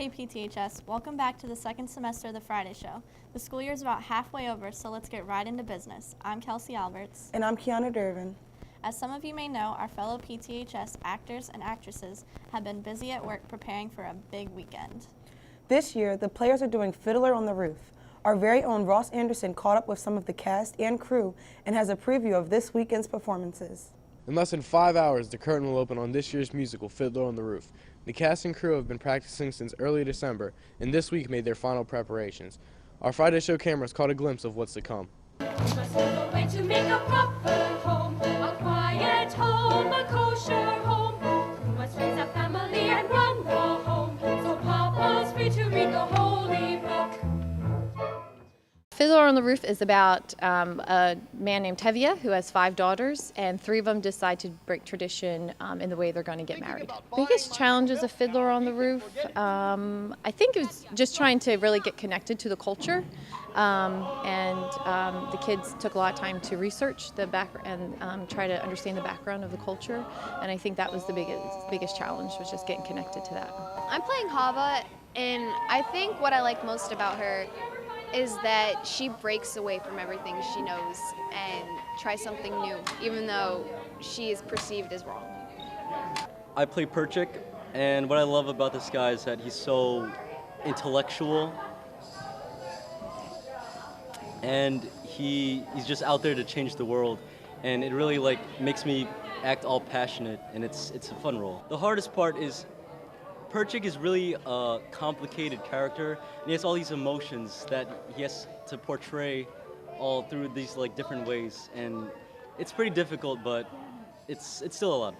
Hey PTHS, welcome back to the second semester of the Friday Show. The school year is about halfway over, so let's get right into business. I'm Kelsey Alberts. And I'm Kiana Durbin. As some of you may know, our fellow PTHS actors and actresses have been busy at work preparing for a big weekend. This year, the players are doing Fiddler on the Roof. Our very own Ross Anderson caught up with some of the cast and crew and has a preview of this weekend's performances. In less than 5 hours, the curtain will open on this year's musical, Fiddler on the Roof. The cast and crew have been practicing since early December, and this week made their final preparations. Our Friday Show cameras caught a glimpse of what's to come. A way to make a proper home, a quiet home, a kosher home. Who must raise a family and run the home, so Papa's free to read the holy book. Fiddler on the Roof is about a man named Tevye who has 5 daughters, and 3 of them decide to break tradition in the way they're going to get married. Biggest challenges of Fiddler on the Roof, I think it was just trying to really get connected to the culture, and the kids took a lot of time to research the background and try to understand the background of the culture, and I think that was the biggest challenge, was just getting connected to that. I'm playing Hava, and I think what I like most about her is that she breaks away from everything she knows and tries something new, even though she is perceived as wrong. I play Perchik, and what I love about this guy is that he's so intellectual, and he's just out there to change the world, and it really makes me act all passionate, and it's a fun role. The hardest part is Perchik is really a complicated character, and he has all these emotions that he has to portray all through these different ways, and it's pretty difficult, but it's still a lot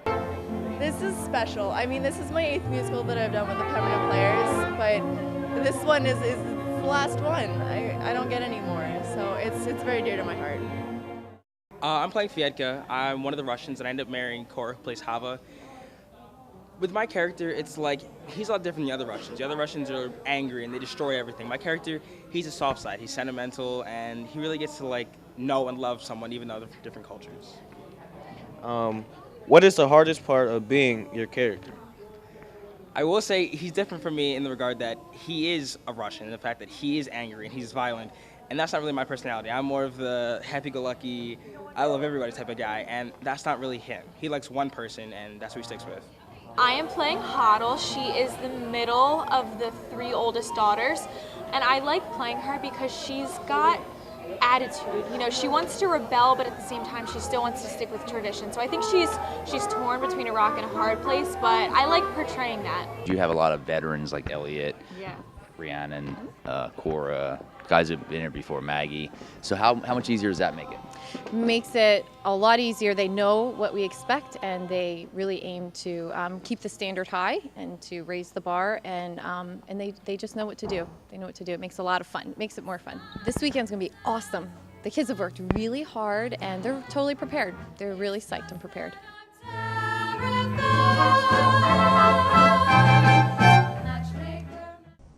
of fun. This is special. I mean, this is my 8th musical that I've done with the Permanent Players, but this one is the last one. I don't get any more, so it's very dear to my heart. I'm playing Fiedka. I'm one of the Russians, and I end up marrying Cora, who plays Hava. With my character, it's he's a lot different than the other Russians. The other Russians are angry and they destroy everything. My character, he's a soft side. He's sentimental, and he really gets to know and love someone, even though they're from different cultures. What is the hardest part of being your character? I will say he's different from me in the regard that he is a Russian, and the fact that he is angry and he's violent, and that's not really my personality. I'm more of the happy-go-lucky, I love everybody type of guy, and that's not really him. He likes one person, and that's who he sticks with. I am playing Hodel. She is the middle of the 3 oldest daughters, and I like playing her because she's got attitude. You know, she wants to rebel, but at the same time she still wants to stick with tradition. So I think she's torn between a rock and a hard place, but I like portraying that. You have a lot of veterans like Elliot, Yeah. Rhiannon, Cora, guys who've been here before, Maggie. So how much easier does that make it? Makes it a lot easier. They know what we expect, and they really aim to keep the standard high and to raise the bar, and they just know what to do. They know what to do. It makes a lot of fun. It makes it more fun. This weekend's gonna be awesome. The kids have worked really hard, and they're totally prepared. They're really psyched and prepared.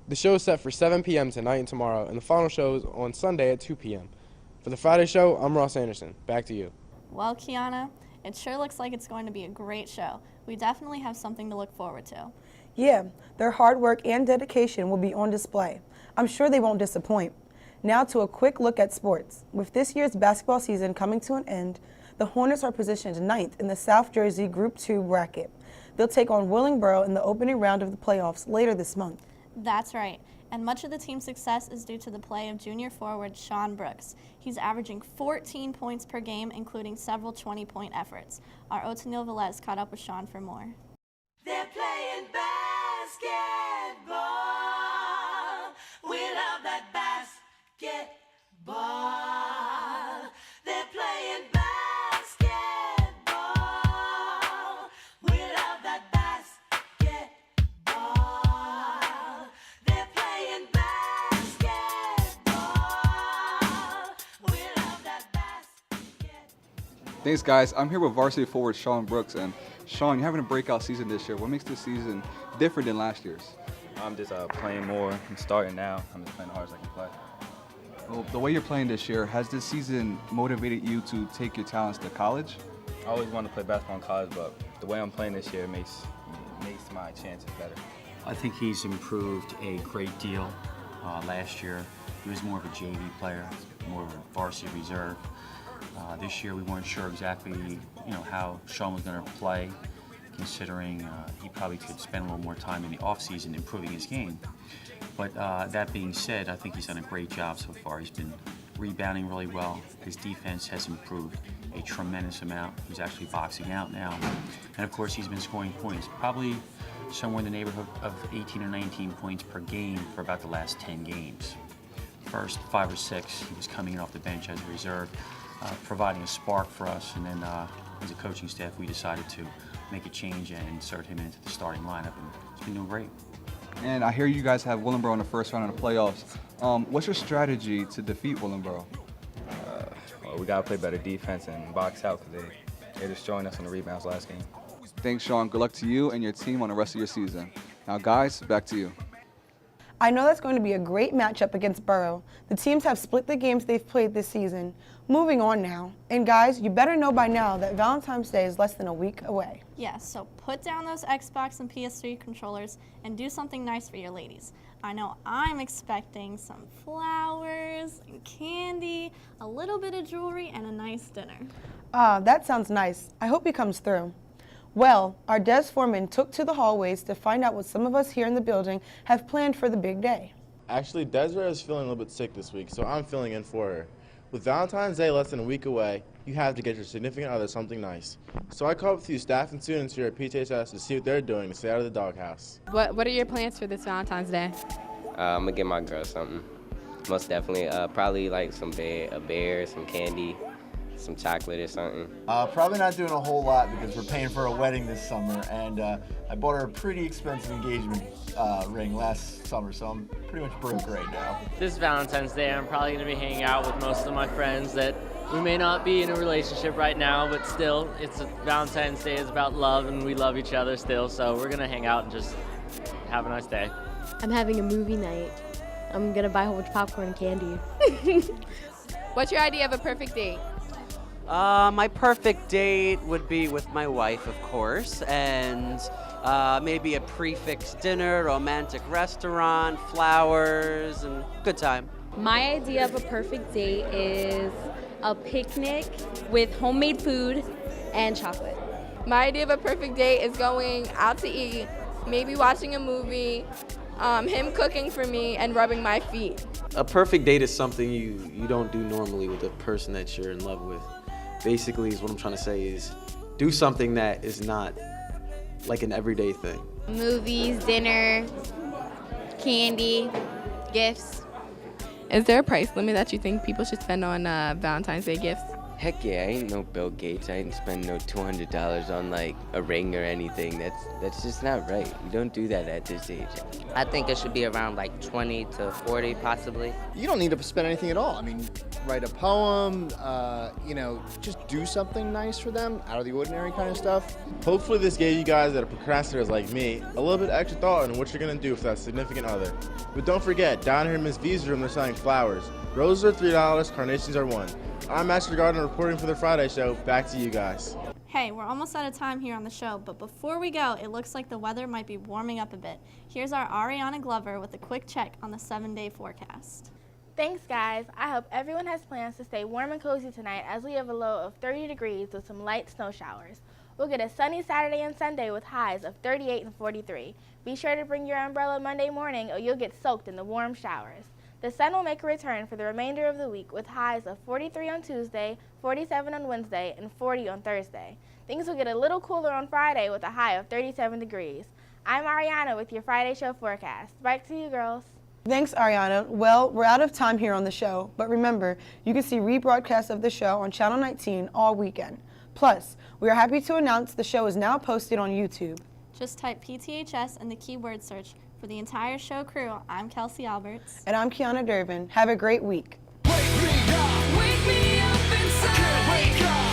The show is set for 7 p.m. tonight and tomorrow, and the final show is on Sunday at 2 p.m. For the Friday Show, I'm Ross Anderson. Back to you. Well, Kiana, it sure looks like it's going to be a great show. We definitely have something to look forward to. Yeah, their hard work and dedication will be on display. I'm sure they won't disappoint. Now to a quick look at sports. With this year's basketball season coming to an end, the Hornets are positioned 9th in the South Jersey Group 2 bracket. They'll take on Willingboro in the opening round of the playoffs later this month. That's right, and much of the team's success is due to the play of junior forward Shaun Brooks. He's averaging 14 points per game, including several 20-point efforts. Our Otenil Velez caught up with Shaun for more. They're playing basketball. We love that basketball. They're playing basketball. We love that basketball. They're playing basketball. We love that basketball. Thanks, guys. I'm here with varsity forward Shaun Brooks, and Shaun, you're having a breakout season this year. What makes this season different than last year's? I'm just playing more. I'm starting now. I'm just playing as hard as I can play. Well, the way you're playing this year, has this season motivated you to take your talents to college? I always wanted to play basketball in college, but the way I'm playing this year makes my chances better. I think he's improved a great deal. Last year, he was more of a JV player, more of a varsity reserve. This year, we weren't sure exactly, how Shaun was going to play, considering he probably could spend a little more time in the off-season improving his game. But that being said, I think he's done a great job so far. He's been rebounding really well. His defense has improved a tremendous amount. He's actually boxing out now. And of course, he's been scoring points, probably somewhere in the neighborhood of 18 or 19 points per game for about the last 10 games. First 5 or 6, he was coming in off the bench as a reserve, providing a spark for us, and then as a coaching staff, we decided to make a change and insert him into the starting lineup, and he's been doing great. And I hear you guys have Willingboro in the first round of the playoffs. What's your strategy to defeat Willingboro? Well, we gotta play better defense and box out because they're destroying us on the rebounds last game. Thanks, Shaun. Good luck to you and your team on the rest of your season. Now, guys, back to you. I know that's going to be a great matchup against Borough. The teams have split the games they've played this season. Moving on now. And guys, you better know by now that Valentine's Day is less than a week away. Yes, so put down those Xbox and PS3 controllers and do something nice for your ladies. I know I'm expecting some flowers and candy, a little bit of jewelry, and a nice dinner. That sounds nice. I hope he comes through. Well, our Des foreman took to the hallways to find out what some of us here in the building have planned for the big day. Actually, Desiree is feeling a little bit sick this week, so I'm filling in for her. With Valentine's Day less than a week away, you have to get your significant other something nice. So I called up a few staff and students here at PTHS to see what they're doing to stay out of the doghouse. What are your plans for this Valentine's Day? I'm gonna get my girl something. Most definitely, probably like a bear, some candy, some chocolate or something. Probably not doing a whole lot because we're paying for a wedding this summer, and I bought her a pretty expensive engagement ring last summer, so I'm pretty much broke right now. This Valentine's Day, I'm probably going to be hanging out with most of my friends that we may not be in a relationship right now, but still, Valentine's Day is about love, and we love each other still, so we're going to hang out and just have a nice day. I'm having a movie night. I'm going to buy a whole bunch of popcorn and candy. What's your idea of a perfect date? My perfect date would be with my wife, of course, and maybe a prix dinner, romantic restaurant, flowers, and good time. My idea of a perfect date is a picnic with homemade food and chocolate. My idea of a perfect date is going out to eat, maybe watching a movie, him cooking for me, and rubbing my feet. A perfect date is something you don't do normally with a person that you're in love with. Basically, is what I'm trying to say is do something that is not like an everyday thing. Movies, dinner, candy, gifts. Is there a price limit that you think people should spend on Valentine's Day gifts? Heck yeah, I ain't no Bill Gates. I ain't spend no $200 on like a ring or anything. That's just not right. You don't do that at this age. I think it should be around like 20 to 40 possibly. You don't need to spend anything at all. I mean, write a poem, just do something nice for them, out of the ordinary kind of stuff. Hopefully this gave you guys that are procrastinators like me a little bit extra thought on what you're going to do for that significant other. But don't forget, down here in Miss V's room, they're selling flowers. Roses are $3, carnations are $1. I'm Master Gardner reporting for the Friday Show. Back to you guys. Hey, we're almost out of time here on the show, but before we go, it looks like the weather might be warming up a bit. Here's our Ariana Glover with a quick check on the 7-day forecast. Thanks, guys. I hope everyone has plans to stay warm and cozy tonight as we have a low of 30 degrees with some light snow showers. We'll get a sunny Saturday and Sunday with highs of 38 and 43. Be sure to bring your umbrella Monday morning or you'll get soaked in the warm showers. The sun will make a return for the remainder of the week with highs of 43 on Tuesday, 47 on Wednesday, and 40 on Thursday. Things will get a little cooler on Friday with a high of 37 degrees. I'm Ariana with your Friday Show forecast. Back to you, girls. Thanks, Ariana. Well, we're out of time here on the show, but remember, you can see rebroadcasts of the show on Channel 19 all weekend. Plus, we are happy to announce the show is now posted on YouTube. Just type PTHS in the keyword search. For the entire show crew, I'm Kelsey Alberts. And I'm Kiana Durbin. Have a great week. Wake me up inside. I can't wake up.